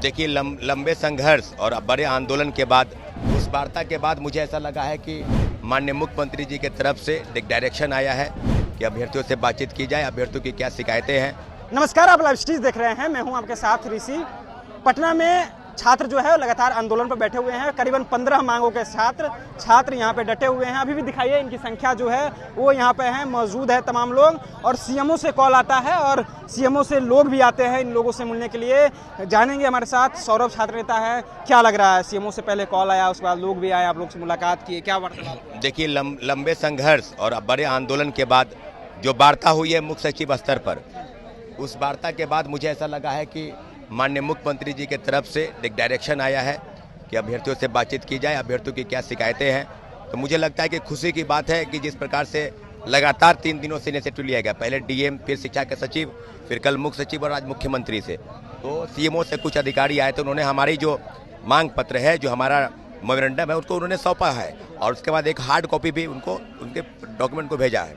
देखिए लंबे संघर्ष और बड़े आंदोलन के बाद उस वार्ता के बाद मुझे ऐसा लगा है कि माननीय मुख्यमंत्री जी की तरफ से एक डायरेक्शन आया है कि अभ्यर्थियों से बातचीत की जाए, अभ्यर्थियों की क्या शिकायतें हैं। नमस्कार, आप लाइव स्ट्रीट देख रहे हैं। मैं हूं आपके साथ ऋषि। पटना में छात्र जो है लगातार आंदोलन पर बैठे हुए हैं। करीबन 15 मांगों के छात्र यहां पे डटे हुए हैं। अभी भी दिखाइए इनकी संख्या जो है वो यहां पे है, मौजूद है तमाम लोग। और सीएमओ से कॉल आता है और सीएमओ से लोग भी आते हैं इन लोगों से मिलने के लिए। जानेंगे हमारे साथ सौरभ छात्र नेता है, क्या लग रहा है? सीएमओ से पहले कॉल आया, उसके बाद लोग भी आए, आप लोग से मुलाकात की, क्या वार्तालाप? देखिए लंबे संघर्ष और बड़े आंदोलन के बाद जो वार्ता हुई है मुख्य सचिव स्तर पर, उस वार्ता के बाद मुझे ऐसा लगा है कि माननीय मुख्यमंत्री जी की तरफ से एक डायरेक्शन आया है कि अभ्यर्थियों से बातचीत की जाए, अभ्यर्थियों की क्या शिकायतें हैं। तो मुझे लगता है कि खुशी की बात है कि जिस प्रकार से लगातार 3 दिनों से इनिशिएटिव लिया गया, पहले डीएम, फिर शिक्षा के सचिव, फिर कल मुख्य सचिव और आज मुख्यमंत्री से, तो सीएमओ से कुछ अधिकारी आए थे। उन्होंने हमारी जो मांग पत्र है, जो हमारा मेमोरेंडम है, उसको उन्होंने सौंपा है और उसके बाद एक हार्ड कॉपी भी उनको उनके डॉक्यूमेंट को भेजा है।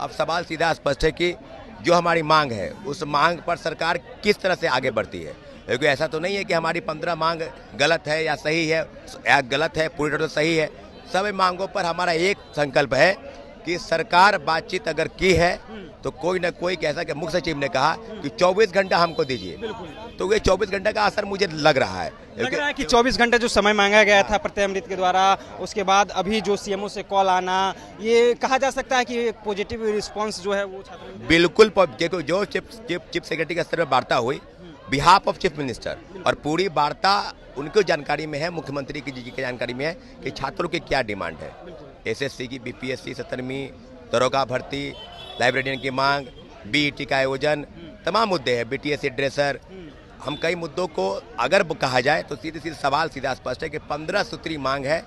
अब सवाल सीधा स्पष्ट है कि जो हमारी मांग है उस मांग पर सरकार किस तरह से आगे बढ़ती है, क्योंकि ऐसा तो नहीं है कि हमारी 15 मांग गलत है या सही है, या गलत है पूरी तरह से सही है। सभी मांगों पर हमारा एक संकल्प है कि सरकार बातचीत अगर की है तो कोई ना कोई, कैसा कि मुख्य सचिव ने कहा कि 24 घंटा हमको दीजिए, तो ये 24 घंटे का असर मुझे लग रहा है। कि 24 घंटे जो समय मांगा गया था प्रत्यय के द्वारा, उसके बाद अभी जो सीएमओ से कॉल आना, ये कहा जा सकता है कि पॉजिटिव रिस्पांस जो है वो छात्रों बिल्कुल। जो चीफ सेक्रेटरी के स्तर पर वार्ता हुई बिहाफ ऑफ चीफ मिनिस्टर, और पूरी वार्ता उनकी जानकारी में है, मुख्यमंत्री की जी की जानकारी में है कि छात्रों की क्या डिमांड है। एसएससी की, बीपीएससी 17वीं, दरोगा भर्ती, लाइब्रेरियन की मांग, बीईटी का आयोजन, तमाम मुद्दे हैं, बीटीएससी ड्रेसर। हम कई मुद्दों को अगर कहा जाए तो सीधे सवाल सीधा स्पष्ट है कि 15 सूत्री मांग है,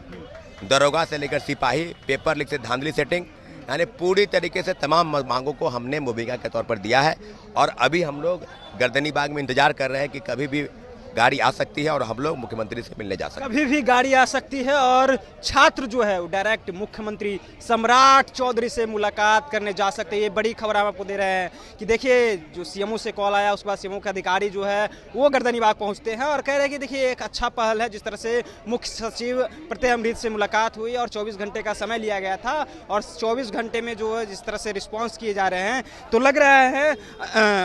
दरोगा से लेकर सिपाही, पेपर लीक से धांधली सेटिंग, यानी पूरी तरीके से तमाम मांगों को हमने मुबीगा के तौर पर दिया है। और अभी हम लोग गर्दनी बाग में इंतजार कर रहे हैं कि कभी भी गाड़ी आ सकती है और हम लोग मुख्यमंत्री से मिलने जा सकते हैं। कभी भी गाड़ी आ सकती है और छात्र जो है वो डायरेक्ट मुख्यमंत्री सम्राट चौधरी से मुलाकात करने जा सकते हैं। ये बड़ी खबर हम आपको दे रहे हैं कि देखिए जो सीएमओ से कॉल आया, उसके बाद सीएमओ के अधिकारी जो है वो गर्दनी बाग पहुंचते हैं और कह रहे हैं कि देखिए एक अच्छा पहल है, जिस तरह से मुख्य सचिव प्रत्यय अमृत से मुलाकात हुई और 24 घंटे का समय लिया गया था और 24 घंटे में जो है जिस तरह से रिस्पॉन्स किए जा रहे हैं, तो लग रहा है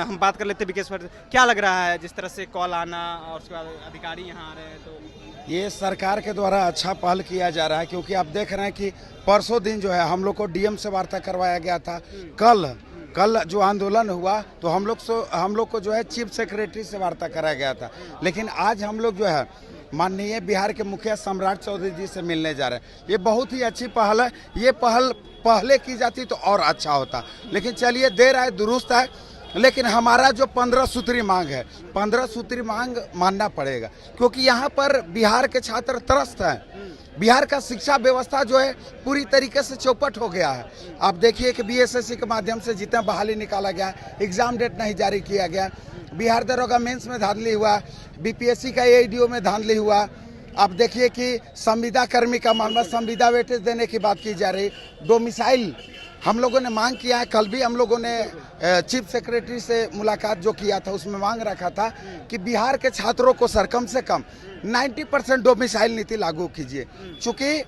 हम बात कर लेते हैं विकेश पर, क्या लग रहा है जिस तरह से कॉल आना और उसके बाद अधिकारी यहाँ आ रहे हैं? तो ये सरकार के द्वारा अच्छा पहल किया जा रहा है, क्योंकि आप देख रहे हैं कि परसों दिन जो है हम लोग को डीएम से वार्ता करवाया गया था। कल जो आंदोलन हुआ तो हम लोग को जो है चीफ सेक्रेटरी से वार्ता कराया गया था, लेकिन आज हम लोग जो है माननीय बिहार के मुखिया सम्राट चौधरी जी से मिलने जा रहे हैं। ये बहुत ही अच्छी पहल है। ये पहल पहले की जाती तो और अच्छा होता, लेकिन चलिए देर आए दुरुस्त है। लेकिन हमारा जो 15 सूत्री मांग है, 15 सूत्री मांग मानना पड़ेगा, क्योंकि यहाँ पर बिहार के छात्र त्रस्त हैं। बिहार का शिक्षा व्यवस्था जो है पूरी तरीके से चौपट हो गया है। आप देखिए कि बीएसएससी के माध्यम से जितना बहाली निकाला गया, एग्जाम डेट नहीं जारी किया गया, बिहार दरोगा मेंस में धांधली हुआ, बीपीएससी का एआईडीओ में धांधली हुआ। आप देखिए कि संविदा कर्मी का मामला, संविदा वेटेज देने की बात की जा रही, डोमिसाइल हम लोगों ने मांग किया है। कल भी हम लोगों ने चीफ सेक्रेटरी से मुलाकात जो किया था उसमें मांग रखा था कि बिहार के छात्रों को सर कम से कम 90% डोमिसाइल नीति लागू कीजिए, चूँकि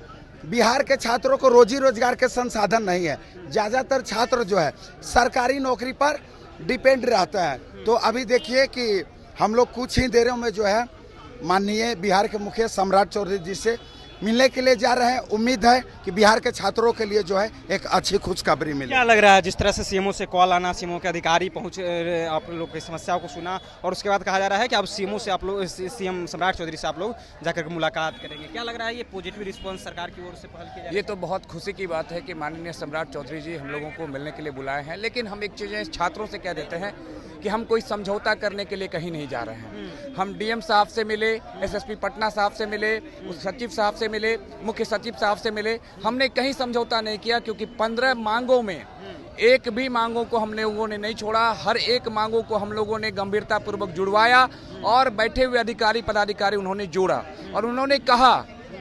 बिहार के छात्रों को रोजी रोजगार के संसाधन नहीं है। ज़्यादातर छात्र जो है सरकारी नौकरी पर डिपेंड रहता है। तो अभी देखिए कि हम लोग कुछ ही देरों में जो है माननीय बिहार के मुखिया सम्राट चौधरी जी से मिलने के लिए जा रहे हैं। उम्मीद है कि बिहार के छात्रों के लिए जो है एक अच्छी खुशखबरी मिले। क्या लग रहा है जिस तरह से सीएमओ से कॉल आना, सीएमओ के अधिकारी पहुंचे, आप लोग की समस्याओं को सुना और उसके बाद कहा जा रहा है कि अब सीएमओ से आप लोग, सीएम सम्राट चौधरी से आप लोग जाकर के मुलाकात करेंगे, क्या लग रहा है ये पॉजिटिव रिस्पॉन्स सरकार की ओर से पहल की? ये तो बहुत खुशी की बात है कि माननीय सम्राट चौधरी जी हम लोगों को मिलने के लिए बुलाए हैं, लेकिन हम एक चीज़ें छात्रों से कह देते हैं कि हम कोई समझौता करने के लिए कहीं नहीं जा रहे हैं। हम डीएम साहब से मिले, एसएसपी पटना साहब से मिले, उस सचिव साहब से मिले, मुख्य सचिव साहब से मिले, हमने कहीं समझौता नहीं किया, क्योंकि 15 मांगों में एक भी मांगों को हम लोगों ने नहीं छोड़ा। हर एक मांगों को हम लोगों ने गंभीरता पूर्वक जुड़वाया और बैठे हुए अधिकारी पदाधिकारी उन्होंने जोड़ा और उन्होंने कहा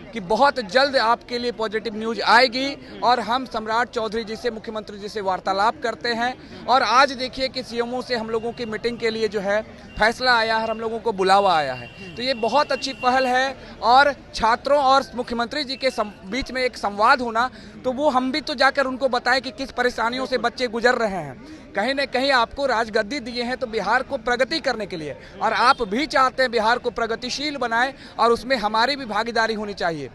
कि बहुत जल्द आपके लिए पॉजिटिव न्यूज आएगी और हम सम्राट चौधरी जी से, मुख्यमंत्री जी से वार्तालाप करते हैं। और आज देखिए कि सीएमओ से हम लोगों की मीटिंग के लिए जो है फैसला आया है और हम लोगों को बुलावा आया है, तो ये बहुत अच्छी पहल है। और छात्रों और मुख्यमंत्री जी के बीच में एक संवाद होना, तो वो हम भी तो जाकर उनको बताएं कि किस परेशानियों से बच्चे गुजर रहे हैं। कहीं न कहीं आपको राजगद्दी दिए हैं तो बिहार को प्रगति करने के लिए, और आप भी चाहते हैं बिहार को प्रगतिशील बनाएं और उसमें हमारी भी भागीदारी होनी चाहिए।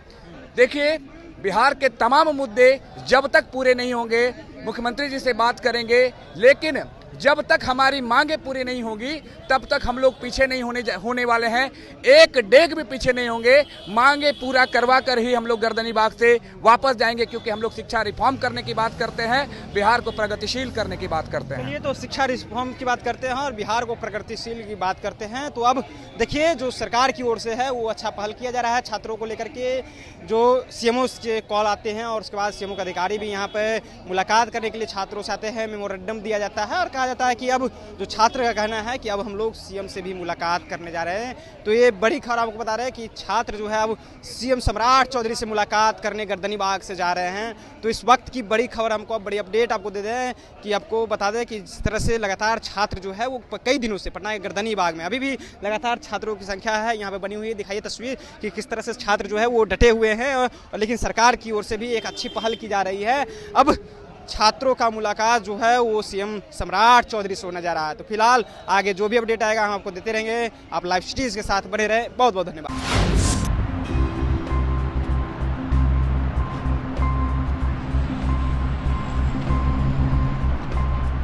देखिए, बिहार के तमाम मुद्दे जब तक पूरे नहीं होंगे, मुख्यमंत्री जी से बात करेंगे, लेकिन जब तक हमारी मांगे पूरी नहीं होगी तब तक हम लोग पीछे नहीं होने वाले हैं। एक डेग भी पीछे नहीं होंगे। मांगे पूरा करवा कर ही हम लोग गर्दनी बाग से वापस जाएंगे, क्योंकि हम लोग शिक्षा रिफॉर्म करने की बात करते हैं, बिहार को प्रगतिशील करने की बात करते हैं। चलिए, तो शिक्षा रिफॉर्म की बात करते हैं और बिहार को प्रगतिशील की बात करते हैं। तो अब देखिए, जो सरकार की ओर से है वो अच्छा पहल किया जा रहा है छात्रों को लेकर के। जो सीएमओ के कॉल आते हैं और उसके बाद सीएमओ का अधिकारी भी यहाँ पे मुलाकात करने के लिए छात्रों से आते हैं, मेमोरेंडम दिया जाता है और कहा जाता है कि अब जो छात्र का कहना है कि अब हम लोग सीएम से भी मुलाकात करने जा रहे हैं। तो ये बड़ी खबर आपको बता रहे हैं कि छात्र जो है अब सीएम सम्राट चौधरी से मुलाकात करने गर्दनी बाग से जा रहे हैं। तो इस वक्त की बड़ी खबर हमको, बड़ी अपडेट आपको दे दें कि आपको बता दें कि इस तरह से लगातार छात्र जो है वो कई दिनों से पटना के गर्दनी बाग में अभी भी लगातार छात्रों की संख्या है यहाँ पे बनी हुई है। दिखाइए तस्वीर कि किस तरह से छात्र जो है वो डटे हुए हैं, और लेकिन सरकार की ओर से भी एक अच्छी पहल की जा रही है। अब छात्रों का मुलाकात जो है वो सीएम सम्राट चौधरी से होने जा रहा है। तो फिलहाल आगे जो भी अपडेट आएगा हम आपको देते रहेंगे। आप लाइव सिटीज के साथ बने रहे। बहुत बहुत धन्यवाद।